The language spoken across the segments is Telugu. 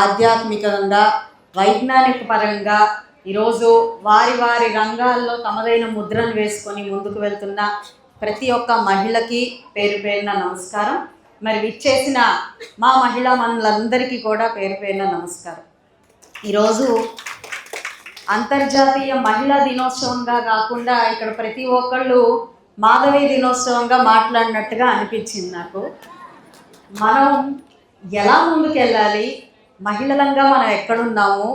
ఆధ్యాత్మికంగా, వైజ్ఞానిక పరంగా ఈరోజు వారి వారి రంగాల్లో తమదైన ముద్రను వేసుకొని ముందుకు వెళ్తున్న ప్రతి ఒక్క మహిళకి పేరు పేరున నమస్కారం. మరి విచ్చేసిన మా మహిళా మనులందరికీ కూడా పేరు పేరున నమస్కారం. ఈరోజు అంతర్జాతీయ మహిళా దినోత్సవంగా కాకుండా ఇక్కడ ప్రతి ఒక్కళ్ళు మాధవి దినోత్సవంగా మాట్లాడినట్టుగా అనిపించింది నాకు. మనం ఎలా ముందుకెళ్ళాలి, మహిళలంగా మనం ఎక్కడున్నాము,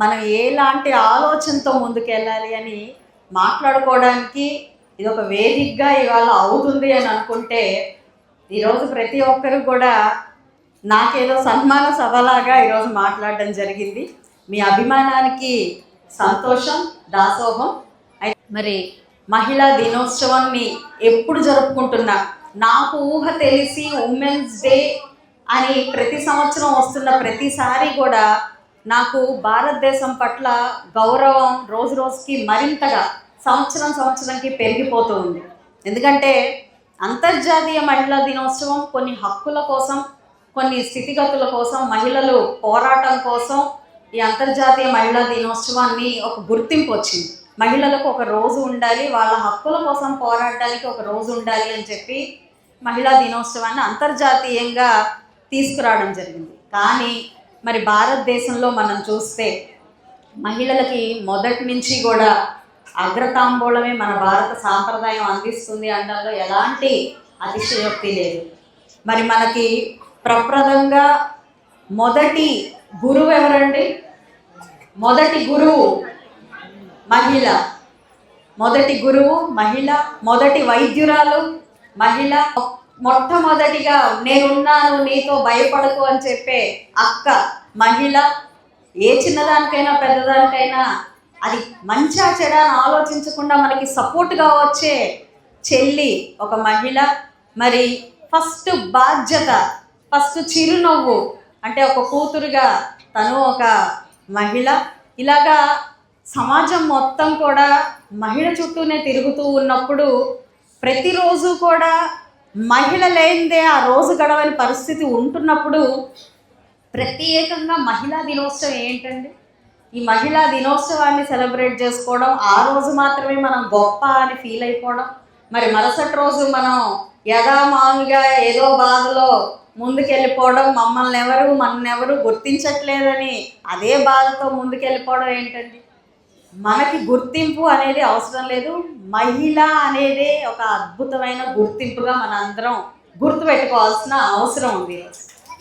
మనం ఎలాంటి ఆలోచనతో ముందుకెళ్ళాలి అని మాట్లాడుకోవడానికి ఇది ఒక వేదికగా ఇవాళ అవుతుంది అని అనుకుంటే, ఈరోజు ప్రతి ఒక్కరు కూడా నాకేదో సన్మాన సభలాగా ఈరోజు మాట్లాడడం జరిగింది. మీ అభిమానానికి సంతోషం, దాసోహం. మరి మహిళా దినోత్సవాన్ని ఎప్పుడు జరుపుకుంటున్నా, నాకు ఊహ తెలిసి ఉమెన్స్ డే అని ప్రతి సంవత్సరం వస్తున్న ప్రతిసారి కూడా నాకు భారతదేశం పట్ల గౌరవం రోజు రోజుకి మరింతగా సంవత్సరంకి పెరిగిపోతూ ఉంది. ఎందుకంటే అంతర్జాతీయ మహిళా దినోత్సవం కొన్ని హక్కుల కోసం, కొన్ని స్థితిగతుల కోసం, మహిళలు పోరాటం కోసం ఈ అంతర్జాతీయ మహిళా దినోత్సవాన్ని ఒక గుర్తింపు వచ్చింది. మహిళలకు ఒక రోజు ఉండాలి, వాళ్ళ హక్కుల కోసం పోరాడడానికి ఒక రోజు ఉండాలి అని చెప్పి మహిళా దినోత్సవాన్ని అంతర్జాతీయంగా తీసుకురావడం జరిగింది. కానీ మరి భారతదేశంలో మనం చూస్తే మహిళలకి మొదటి నుంచి కూడా అగ్రతాంబూలమే మన భారత సాంప్రదాయం అందిస్తుంది అనడంలో ఎలాంటి అతిశయోక్తి లేదు. మరి మనకి ప్రప్రదంగా మొదటి గురువు ఎవరండి? మొదటి గురువు మహిళ. మొదటి గురువు మహిళ, మొదటి వైద్యురాలు మహిళ, మొట్టమొదటిగా నేనున్నాను నీతో భయపడకు అని చెప్పే అక్క మహిళ. ఏ చిన్నదానికైనా పెద్దదానికైనా అది మంచిగా చెడా అని ఆలోచించకుండా మనకి సపోర్ట్గా వచ్చే చెల్లి ఒక మహిళ. మరి ఫస్ట్ బాధ్యత, ఫస్ట్ చిరునవ్వు అంటే ఒక కూతురుగా తను ఒక మహిళ. ఇలాగా సమాజం మొత్తం కూడా మహిళ చుట్టూనే తిరుగుతూ ఉన్నప్పుడు ప్రతిరోజు కూడా మహిళ లేనిదే ఆ రోజు గడవని పరిస్థితి ఉంటున్నప్పుడు ప్రత్యేకంగా మహిళా దినోత్సవం ఏంటండి? ఈ మహిళా దినోత్సవాన్ని సెలబ్రేట్ చేసుకోవడం, ఆ రోజు మాత్రమే మనం గొప్ప అని ఫీల్ అయిపోవడం, మరి మరుసటి రోజు మనం యథామాముగా ఏదో బాధలో ముందుకెళ్ళిపోవడం, మనెవరు గుర్తించట్లేదని అదే బాధతో ముందుకెళ్ళిపోవడం ఏంటండి? మనకి గుర్తింపు అనేది అవసరం లేదు. మహిళ అనేది ఒక అద్భుతమైన గుర్తింపుగా మనందరం గుర్తుపెట్టుకోవాల్సిన అవసరం ఉంది.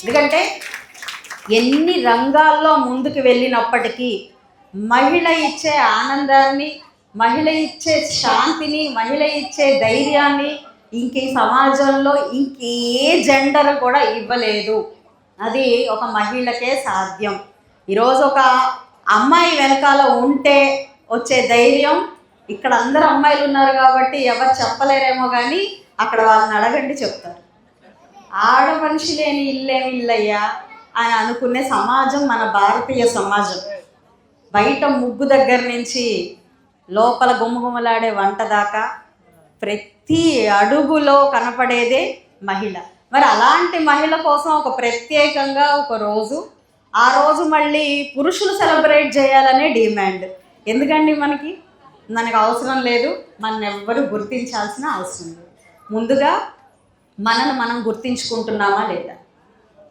ఎందుకంటే ఎన్ని రంగాల్లో ముందుకు వెళ్ళినప్పటికీ మహిళ ఇచ్చే ఆనందాన్ని, మహిళ ఇచ్చే శాంతిని, మహిళ ఇచ్చే ధైర్యాన్ని ఈ సమాజంలో ఇంకే జెండర్ కూడా ఇవ్వలేదు. అది ఒక మహిళకే సాధ్యం. ఈరోజు ఒక అమ్మాయి వెనకాల ఉంటే వచ్చే ధైర్యం, ఇక్కడ అందరు అమ్మాయిలు ఉన్నారు కాబట్టి ఎవరు చెప్పలేరేమో కానీ అక్కడ వాళ్ళని అడగండి చెప్తారు. ఆడ మనిషి లేని ఇల్లేమి ఇల్లయ్యా అని అనుకునే సమాజం మన భారతీయ సమాజం. బయట ముగ్గు దగ్గర నుంచి లోపల గుమగుమలాడే వంట దాకా ప్రతి అడుగులో కనపడేదే మహిళ. మరి అలాంటి మహిళ కోసం ఒక ప్రత్యేకంగా ఒక రోజు, ఆ రోజు మళ్ళీ పురుషులు సెలబ్రేట్ చేయాలనే డిమాండ్. ఎందుకండి? మనకు అవసరం లేదు, మన ఎవ్వరూ గుర్తించాల్సిన అవసరం లేదు. ముందుగా మనను మనం గుర్తించుకుంటున్నామా లేదా?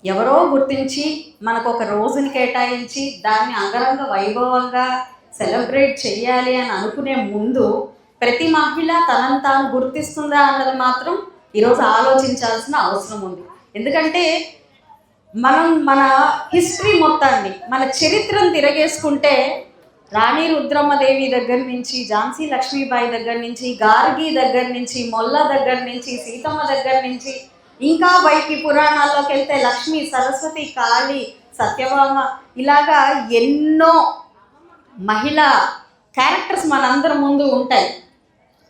ఎవరో గుర్తించి మనకు ఒక రోజుని కేటాయించి దాన్ని అంగరంగ వైభవంగా సెలబ్రేట్ చేయాలి అని అనుకునే ముందు ప్రతి మహిళ తనను తాను గుర్తిస్తుందా అన్నది మాత్రం ఈరోజు ఆలోచించాల్సిన అవసరం ఉంది. ఎందుకంటే మనం మన హిస్టరీ మొత్తాన్ని, మన చరిత్రను తిరగేసుకుంటే రాణి రుద్రమ్మదేవి దగ్గర నుంచి, ఝాన్సీ లక్ష్మీబాయి దగ్గర నుంచి, గార్గి దగ్గర నుంచి, మొల్ల దగ్గర నుంచి, సీతమ్మ దగ్గర నుంచి, ఇంకా బయటి పురాణాల్లోకి వెళ్తే లక్ష్మి, సరస్వతి, కాళీ, సత్యభామ, ఇలాగా ఎన్నో మహిళా క్యారెక్టర్స్ మనందరి ముందు ఉంటాయి.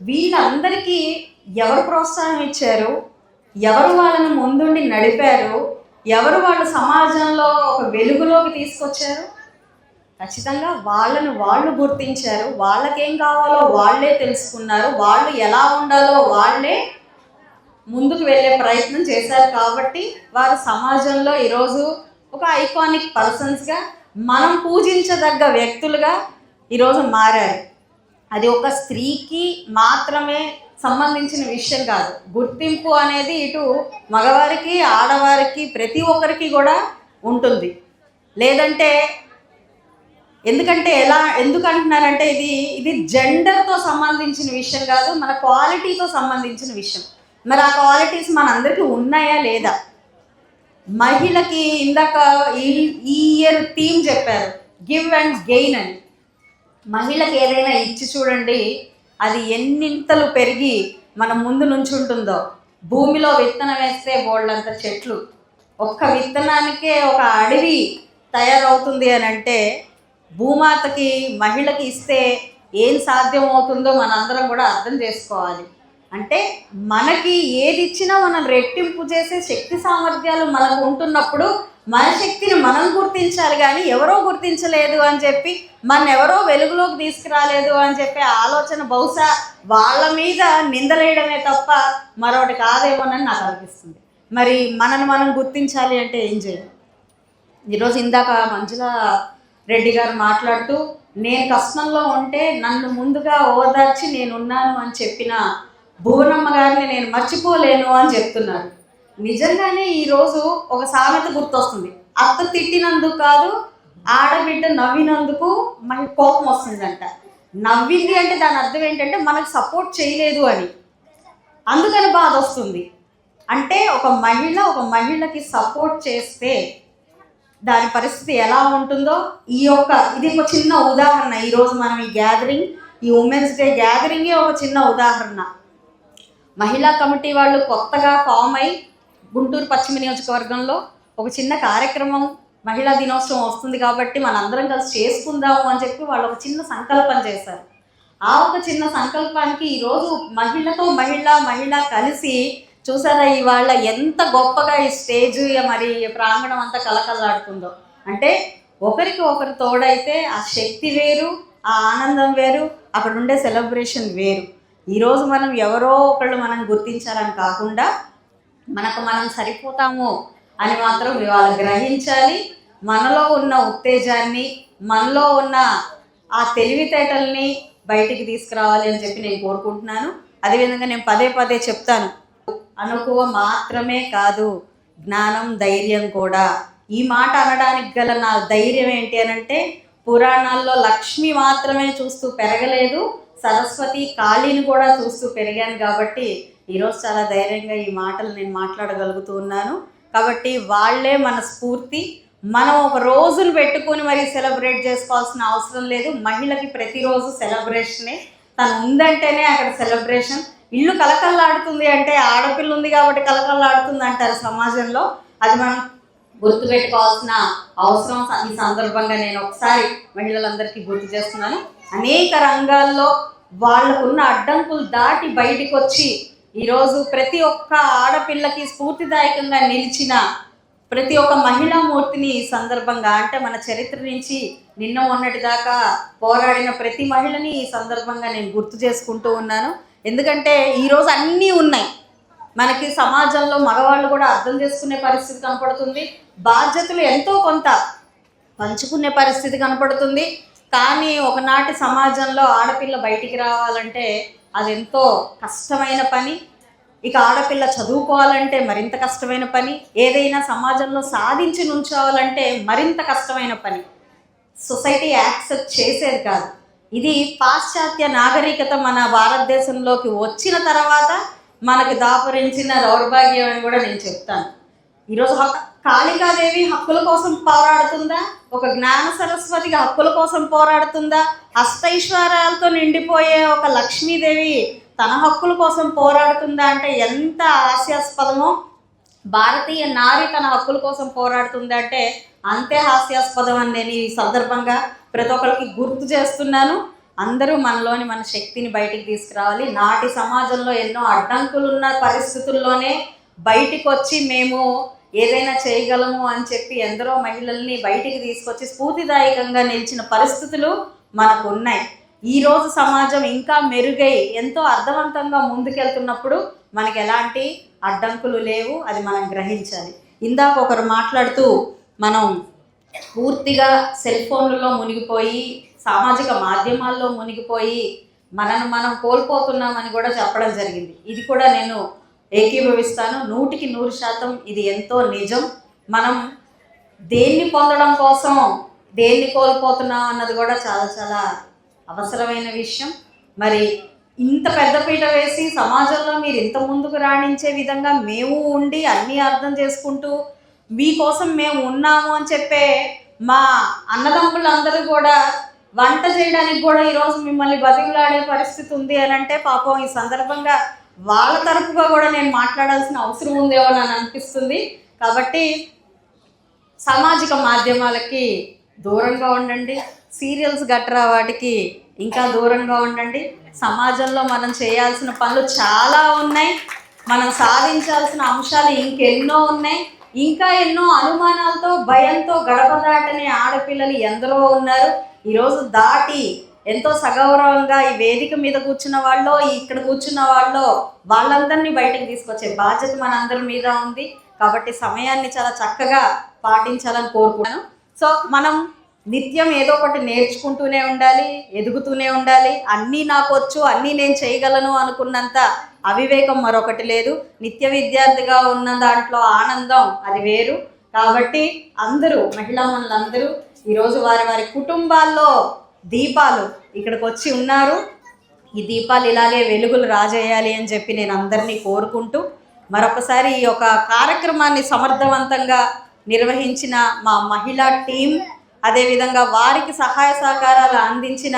వీళ్ళందరికీ ఎవరు ప్రోత్సాహం ఇచ్చారు, ఎవరు వాళ్ళని ముందుండి నడిపారు, ఎవరు వాళ్ళు సమాజంలో ఒక వెలుగులోకి తీసుకొచ్చారు? ఖచ్చితంగా వాళ్ళను వాళ్ళు గుర్తించారు. వాళ్ళకేం కావాలో వాళ్ళే తెలుసుకున్నారు. వాళ్ళు ఎలా ఉండాలో వాళ్ళే ముందుకు వెళ్ళే ప్రయత్నం చేశారు. కాబట్టి వారు సమాజంలో ఈరోజు ఒక ఐకానిక్ పర్సన్స్గా, మనం పూజించదగ్గ వ్యక్తులుగా ఈరోజు మారారు. అది ఒక స్త్రీకి మాత్రమే సంబంధించిన విషయం కాదు. గుర్తింపు అనేది ఇటు మగవారికి, ఆడవారికి, ప్రతి ఒక్కరికి కూడా ఉంటుంది. లేదంటే ఎందుకు అంటున్నారంటే ఇది జెండర్తో సంబంధించిన విషయం కాదు, మన క్వాలిటీతో సంబంధించిన విషయం. మరి ఆ క్వాలిటీస్ మనందరికీ ఉన్నాయా లేదా? మహిళకి ఇందాక ఈ ఇయర్ థీమ్ చెప్పారు, గివ్ అండ్ గెయిన్ అని. మహిళకి ఏదైనా ఇచ్చి చూడండి, అది ఎన్నింతలు పెరిగి మన ముందు నుంచుంటుందో. భూమిలో విత్తనం వేస్తే బోళ్ళంత చెట్లు, ఒక్క విత్తనానికే ఒక అడవి తయారవుతుంది అని అంటే, భూమాతకి మహిళకి ఇస్తే ఏం సాధ్యం అవుతుందో మనందరం కూడా అర్థం చేసుకోవాలి. అంటే మనకి ఏది ఇచ్చినా మనం రెట్టింపు చేసే శక్తి సామర్థ్యాలు మనకు ఉంటున్నప్పుడు మన శక్తిని మనం గుర్తించాలి. కానీ ఎవరో గుర్తించలేదు అని చెప్పి ఎవరో వెలుగులోకి తీసుకురాలేదు అని చెప్పే ఆలోచన బహుశా వాళ్ళ మీద నిందలేయడమే తప్ప మరొకటి కాదేమోనని నాకు అనిపిస్తుంది. మరి మనల్ని మనం గుర్తించాలి అంటే ఏం చేయాలి? ఈరోజు ఇందాక మంజులా రెడ్డి గారు మాట్లాడుతూ, నేను కష్టంలో ఉంటే నన్ను ముందుగా ఓదార్చి నేనున్నాను అని చెప్పిన భువనమ్మ గారిని నేను మర్చిపోలేను అని చెప్తున్నారు. నిజంగానే ఈరోజు ఒక సామెత గుర్తొస్తుంది, అత్త తిట్టినందుకు కాదు, ఆడబిడ్డ నవ్వినందుకు మనకి కోపం వస్తుందంట. నవ్వింది అంటే దాని అర్థం ఏంటంటే మనకు సపోర్ట్ చేయలేదు అని, అందుకని బాధ వస్తుంది. అంటే ఒక మహిళకి సపోర్ట్ చేస్తే దాని పరిస్థితి ఎలా ఉంటుందో ఇది ఒక చిన్న ఉదాహరణ. ఈరోజు మనం ఈ ఉమెన్స్ డే గ్యాదరింగే ఒక చిన్న ఉదాహరణ. మహిళా కమిటీ వాళ్ళు కొత్తగా ఫామ్ అయి గుంటూరు పశ్చిమ నియోజకవర్గంలో ఒక చిన్న కార్యక్రమం, మహిళా దినోత్సవం వస్తుంది కాబట్టి మనందరం కలిసి చేసుకుందాము అని చెప్పి వాళ్ళు ఒక చిన్న సంకల్పం చేశారు. ఆ ఒక చిన్న సంకల్పానికి ఈరోజు మహిళ కలిసి చూసారా, ఇవాళ ఎంత గొప్పగా ఈ స్టేజ్ మరి ప్రాంగణం అంతా కలకలాడుతుందో. అంటే ఒకరికి ఒకరు తోడైతే ఆ శక్తి వేరు, ఆ ఆనందం వేరు, అక్కడ ఉండే సెలబ్రేషన్ వేరు. ఈరోజు మనం ఎవరో ఒకళ్ళు మనం గుర్తించాలని కాకుండా మనం సరిపోతాము అని మాత్రం ఇవాళ గ్రహించాలి. మనలో ఉన్న ఉత్తేజాన్ని, మనలో ఉన్న ఆ తెలివితేటల్ని బయటికి తీసుకురావాలి అని చెప్పి నేను కోరుకుంటున్నాను. అదేవిధంగా నేను పదే చెప్తాను, అనుకువ మాత్రమే కాదు, జ్ఞానం, ధైర్యం కూడా. ఈ మాట అనడానికి గల నా ధైర్యం ఏంటి అనంటే, పురాణాల్లో లక్ష్మి మాత్రమే చూస్తూ పెరగలేదు, సరస్వతి, కాళీని కూడా చూస్తూ పెరిగాను. కాబట్టి ఈరోజు చాలా ధైర్యంగా ఈ మాటలు నేను మాట్లాడగలుగుతూ ఉన్నాను. కాబట్టి వాళ్ళే మన స్ఫూర్తి. మనం ఒక రోజును పెట్టుకొని మరి సెలబ్రేట్ చేసుకోవాల్సిన అవసరం లేదు. మహిళకి ప్రతిరోజు సెలబ్రేషనే, తను ఉందంటేనే అక్కడ సెలబ్రేషన్. ఇల్లు కలకల్లాడుతుంది అంటే ఆడపిల్ల ఉంది కాబట్టి కలకల్లాడుతుంది అంటారు సమాజంలో. అది మనం గుర్తుపెట్టుకోవాల్సిన అవసరం ఈ సందర్భంగా నేను ఒకసారి మహిళలందరికీ గుర్తు చేస్తున్నాను. అనేక రంగాల్లో వాళ్ళకున్న అడ్డంకులు దాటి బయటికి వచ్చి ఈరోజు ప్రతి ఒక్క ఆడపిల్లకి స్ఫూర్తిదాయకంగా నిలిచిన ప్రతి ఒక్క మహిళామూర్తిని ఈ సందర్భంగా, అంటే మన చరిత్ర నుంచి నిన్న మొన్నటి దాకా పోరాడిన ప్రతి మహిళని ఈ సందర్భంగా నేను గుర్తు చేసుకుంటూ ఉన్నాను. ఎందుకంటే ఈరోజు అన్నీ ఉన్నాయి మనకి. సమాజంలో మగవాళ్ళు కూడా అర్థం చేసుకునే పరిస్థితి కనపడుతుంది, బాధ్యతలు ఎంతో కొంత పంచుకునే పరిస్థితి కనపడుతుంది. కానీ ఒకనాటి సమాజంలో ఆడపిల్ల బయటికి రావాలంటే అది ఎంతో కష్టమైన పని. ఇక ఆడపిల్ల చదువుకోవాలంటే మరింత కష్టమైన పని. ఏదైనా సమాజంలో సాధించి నుంచోవాలంటే మరింత కష్టమైన పని. సొసైటీ యాక్సెప్ట్ చేసేది కాదు. ఇది పాశ్చాత్య నాగరికత మన భారతదేశంలోకి వచ్చిన తర్వాత మనకి దాపరించిన దౌర్భాగ్యం అని కూడా నేను చెప్తాను. ఈరోజు కాళికాదేవి హక్కుల కోసం పోరాడుతుందా? ఒక జ్ఞాన సరస్వతిగా హక్కుల కోసం పోరాడుతుందా? అష్టైశ్వర్యాలతో నిండిపోయే ఒక లక్ష్మీదేవి తన హక్కుల కోసం పోరాడుతుందా అంటే ఎంత హాస్యాస్పదమో. భారతీయ నారి తన హక్కుల కోసం పోరాడుతుంది అంటే అంతే హాస్యాస్పదం అని నేను ఈ సందర్భంగా ప్రతి ఒక్కరికి గుర్తు చేస్తున్నాను. అందరూ మనలోని మన శక్తిని బయటికి తీసుకురావాలి. నాటి సమాజంలో ఎన్నో అడ్డంకులున్న పరిస్థితుల్లోనే బయటికి వచ్చి మేము ఏదైనా చేయగలము అని చెప్పి ఎందరో మహిళల్ని బయటికి తీసుకొచ్చి స్ఫూర్తిదాయకంగా నిలిచిన పరిస్థితులు మనకు ఉన్నాయి. ఈరోజు సమాజం ఇంకా మెరుగై ఎంతో అర్థవంతంగా ముందుకెళ్తున్నప్పుడు మనకు ఎలాంటి అడ్డంకులు లేవు, అది మనం గ్రహించాలి. ఇందాక ఒకరు మాట్లాడుతూ మనం పూర్తిగా సెల్ ఫోన్లలో మునిగిపోయి సామాజిక మాధ్యమాల్లో మునిగిపోయి మనను మనం కోల్పోతున్నామని కూడా చెప్పడం జరిగింది. ఇది కూడా నేను ఏకీభవిస్తాను. 100% ఇది ఎంతో నిజం. మనం దేన్ని పొందడం కోసం దేన్ని కోల్పోతున్నాం అన్నది కూడా చాలా చాలా అవసరమైన విషయం. మరి ఇంత పెద్దపీట వేసి సమాజంలో మీరు ఇంత ముందుకు రాణించే విధంగా మేము ఉండి అన్నీ అర్థం చేసుకుంటూ మీకోసం మేము ఉన్నాము అని చెప్పే మా అన్నదమ్ములందరూ కూడా వంట చేయడానికి కూడా ఈరోజు మిమ్మల్ని బతిమలాడే పరిస్థితి ఉంది అని అంటే పాపం ఈ సందర్భంగా వాళ్ళ తరపుగా కూడా నేను మాట్లాడాల్సిన అవసరం ఉందేమో అని అనిపిస్తుంది. కాబట్టి సామాజిక మాధ్యమాలకి దూరంగా ఉండండి, సీరియల్స్ గట్రా వాటికి ఇంకా దూరంగా ఉండండి. సమాజంలో మనం చేయాల్సిన పనులు చాలా ఉన్నాయి, మనం సాధించాల్సిన అంశాలు ఇంకెన్నో ఉన్నాయి. ఇంకా ఎన్నో అనుమానాలతో భయంతో గడప దాటని ఆడపిల్లలు ఎందరో ఉన్నారు. ఈరోజు దాటి ఎంతో సగౌరవంగా ఈ వేదిక మీద కూర్చున్న వాళ్ళు, ఇక్కడ కూర్చున్న వాళ్ళు, వాళ్ళందరినీ బయటకు తీసుకొచ్చే బాధ్యత మనందరి మీద ఉంది. కాబట్టి సమయాన్ని చాలా చక్కగా పాటించాలని కోరుకున్నాను. సో మనం నిత్యం ఏదో ఒకటి నేర్చుకుంటూనే ఉండాలి, ఎదుగుతూనే ఉండాలి. అన్నీ నాకు వచ్చు, అన్నీ నేను చేయగలను అనుకున్నంత అవివేకం మరొకటి లేదు. నిత్య విద్యార్థిగా ఉన్న దాంట్లో ఆనందం అది వేరు. కాబట్టి అందరూ మహిళామణులందరూ ఈరోజు వారి వారి కుటుంబాల్లో దీపాలు ఇక్కడికి వచ్చి ఉన్నారు. ఈ దీపాలు ఇలాగే వెలుగులు రాజేయాలి అని చెప్పి నేను అందరినీ కోరుకుంటూ మరొకసారి ఈ యొక్క కార్యక్రమాన్ని సమర్థవంతంగా నిర్వహించిన మా మహిళా టీం, అదేవిధంగా వారికి సహాయ సహకారాలు అందించిన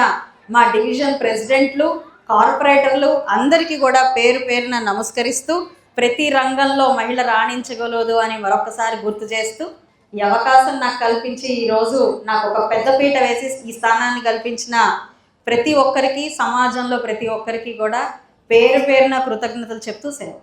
మా డివిజన్ ప్రెసిడెంట్లు, కార్పొరేటర్లు అందరికీ కూడా పేరు పేరున నమస్కరిస్తూ ప్రతి రంగంలో మహిళ రాణించగలదు అని మరొకసారి గుర్తు చేస్తూ ఈ అవకాశం నాకు కల్పించి ఈరోజు నాకు ఒక పెద్దపీట వేసి ఈ స్థానాన్ని కల్పించిన ప్రతి ఒక్కరికి, సమాజంలో ప్రతి ఒక్కరికి కూడా పేరు పేరున కృతజ్ఞతలు చెప్తూ సెలవు.